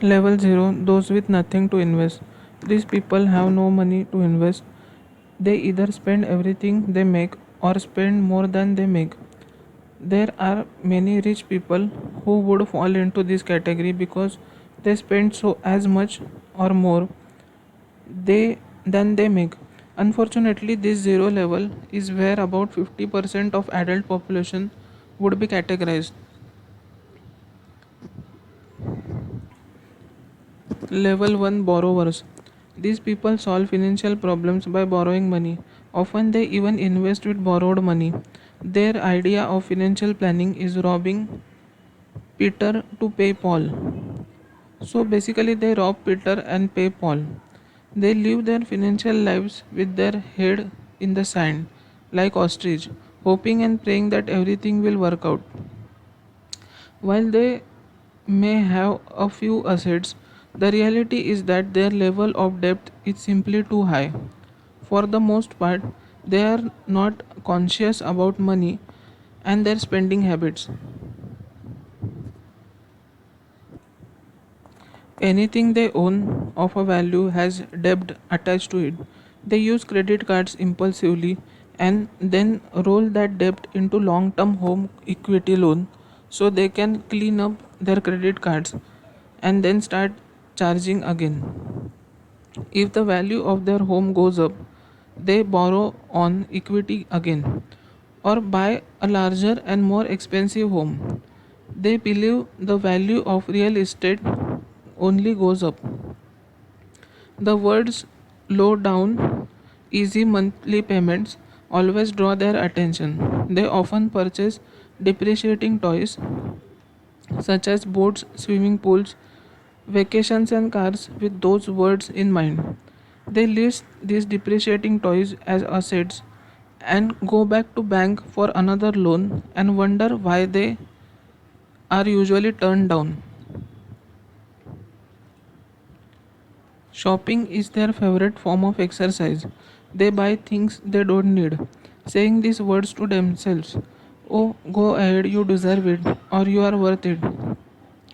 Level 0, those with nothing to invest. These people have no money to invest. They either spend everything they make or spend more than they make. There are many rich people who would fall into this category because they spend so as much or more they than they make. Unfortunately, this zero level is where about 50% of adult population would be categorized. Level 1 borrowers. These people solve financial problems by borrowing money. Often they even invest with borrowed money. Their idea of financial planning is robbing Peter to pay Paul. So basically, they rob Peter and pay Paul. They live their financial lives with their head in the sand, like ostrich, hoping and praying that everything will work out. While they may have a few assets, the reality is that their level of debt is simply too high. For the most part, they are not conscious about money and their spending habits. Anything they own of a value has debt attached to it. They use credit cards impulsively and then roll that debt into long term home equity loan so they can clean up their credit cards and then start charging again. If the value of their home goes up, they borrow on equity again or buy a larger and more expensive home. They believe the value of real estate only goes up. The words low down, easy monthly payments always draw their attention. They often purchase depreciating toys such as boats, swimming pools, vacations, and cars with those words in mind. They list these depreciating toys as assets and go back to bank for another loan and wonder why they are usually turned down. Shopping is their favorite form of exercise. They buy things they don't need, saying these words to themselves: "Oh, go ahead, you deserve it, or you are worth it."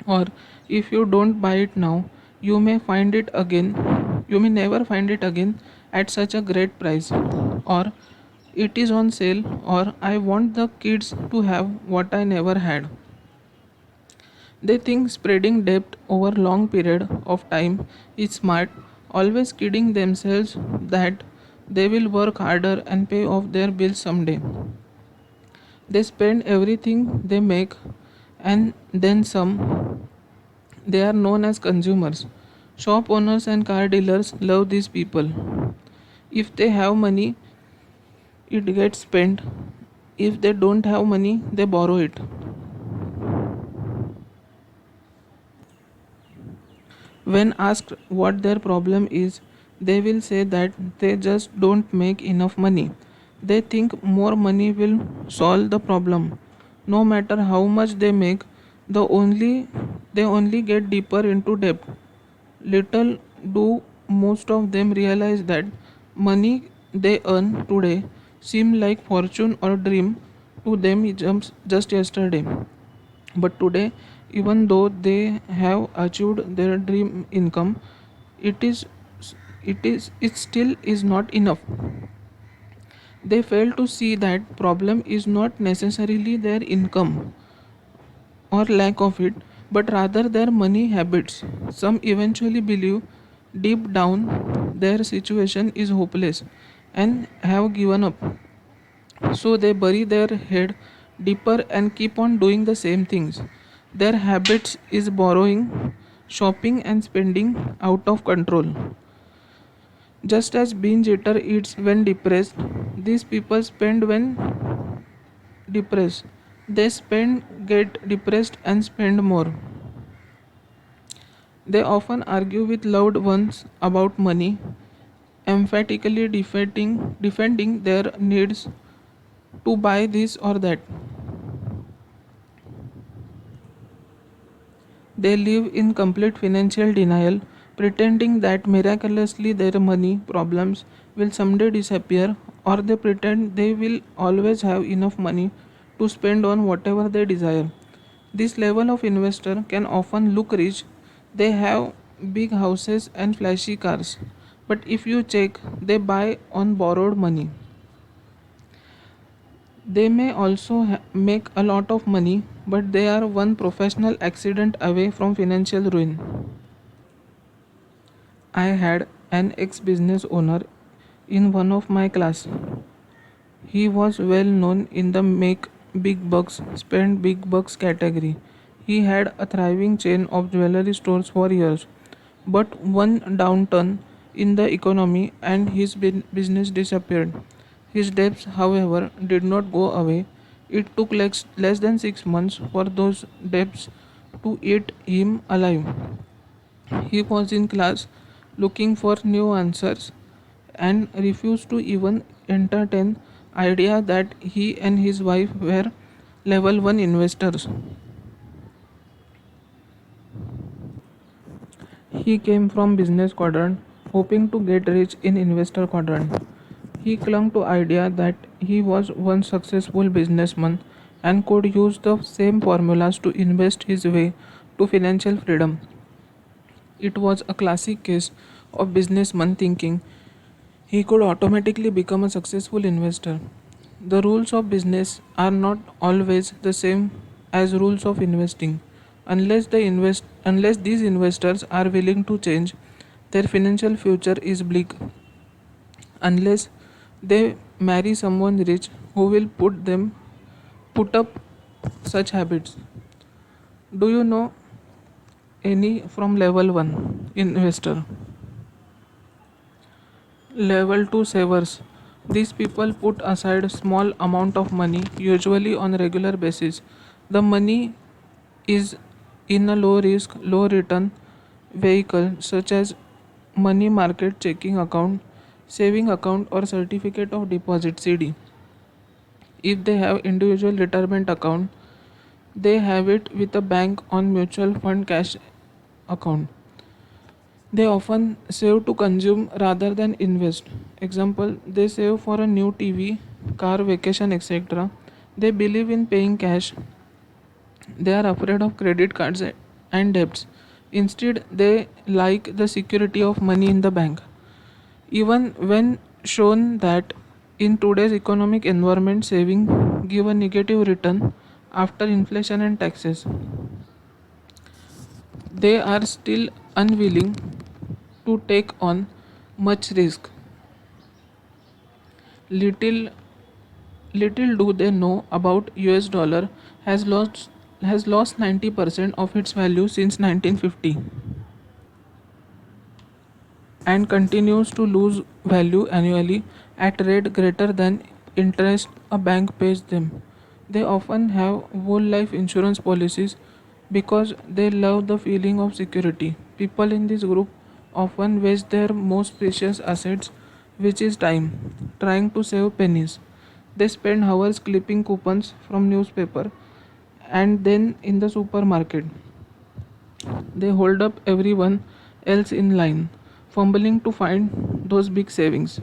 Or, if you don't buy it now, you may find it again. You may never find it again at such a great price. Or, it is on sale, or I want the kids to have what I never had. They think spreading debt over long period of time is smart, always kidding themselves that they will work harder and pay off their bills someday. They spend everything they make and then some. They are known as consumers. Shop owners and car dealers love these people. If they have money, it gets spent. If they don't have money, they borrow it. When asked what their problem is, they will say that they just don't make enough money. They think more money will solve the problem. No matter how much they make, they only get deeper into debt. Little do most of them realize that money they earn today seem like fortune or dream to them just yesterday. But today, even though they have achieved their dream income, it is it still is not enough. They fail to see that problem is not necessarily their income or lack of it, but rather their money habits. Some eventually believe deep down their situation is hopeless and have given up. So they bury their head deeper and keep on doing the same things. Their habits is borrowing, shopping and spending out of control. Just as binge eater eats when depressed, these people spend when depressed. They spend, get depressed and spend more. They often argue with loved ones about money, emphatically defending their needs to buy this or that. They live in complete financial denial, pretending that miraculously their money problems will someday disappear, or they pretend they will always have enough money to spend on whatever they desire. This level of investor can often look rich. They have big houses and flashy cars. But if you check, they buy on borrowed money. They may also make a lot of money, but they are one professional accident away from financial ruin. I had an ex business owner in one of my class. He was well known in the make big bucks, spend big bucks category. He had a thriving chain of jewelry stores for years. But one downturn in the economy and his business disappeared. His debts, however, did not go away. It took less than 6 months for those debts to eat him alive. He was in class looking for new answers and refused to even entertain idea that he and his wife were level 1 investors. He came from business quadrant hoping to get rich in investor quadrant. He clung to idea that he was one successful businessman and could use the same formulas to invest his way to financial freedom. It was a classic case of businessman thinking he could automatically become a successful investor. The rules of business are not always the same as rules of investing. Unless these investors are willing to change, their financial future is bleak. Unless they marry someone rich who will put up such habits. Do you know any from level 1 investor? Level 2 savers. These people put aside small amount of money usually on a regular basis. The money is in a low risk, low return vehicle such as money market checking account, saving account or certificate of deposit CD. If they have individual retirement account, they have it with a bank on mutual fund cash account. They often save to consume rather than invest. Example, they save for a new TV, car, vacation, etc. They believe in paying cash. They are afraid of credit cards and debts. Instead, they like the security of money in the bank. Even when shown that in today's economic environment, saving give a negative return after inflation and taxes, they are still unwilling to take on much risk. Little little do they know about US dollar has lost 90% of its value since 1950 and continues to lose value annually at rate greater than interest a bank pays them. They often have whole life insurance policies because they love the feeling of security. People in this group often waste their most precious assets, which is time, trying to save pennies. They spend hours clipping coupons from newspaper and then in the supermarket. They hold up everyone else in line, fumbling to find those big savings.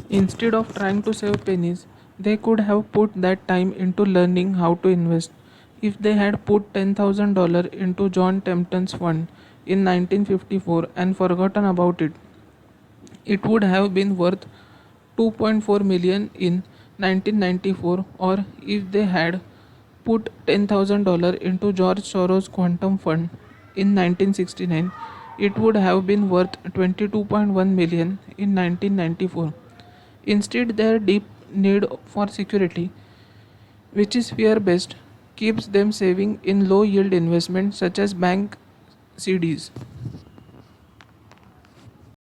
Instead of trying to save pennies, they could have put that time into learning how to invest. If they had put $10,000 into John Templeton's fund in 1954 and forgotten about it, it would have been worth 2.4 million in 1994. Or if they had put $10,000 into George Soros quantum fund in 1969, it would have been worth 22.1 million in 1994. Instead, their deep need for security, which is fear based, keeps them saving in low yield investments such as bank CDs.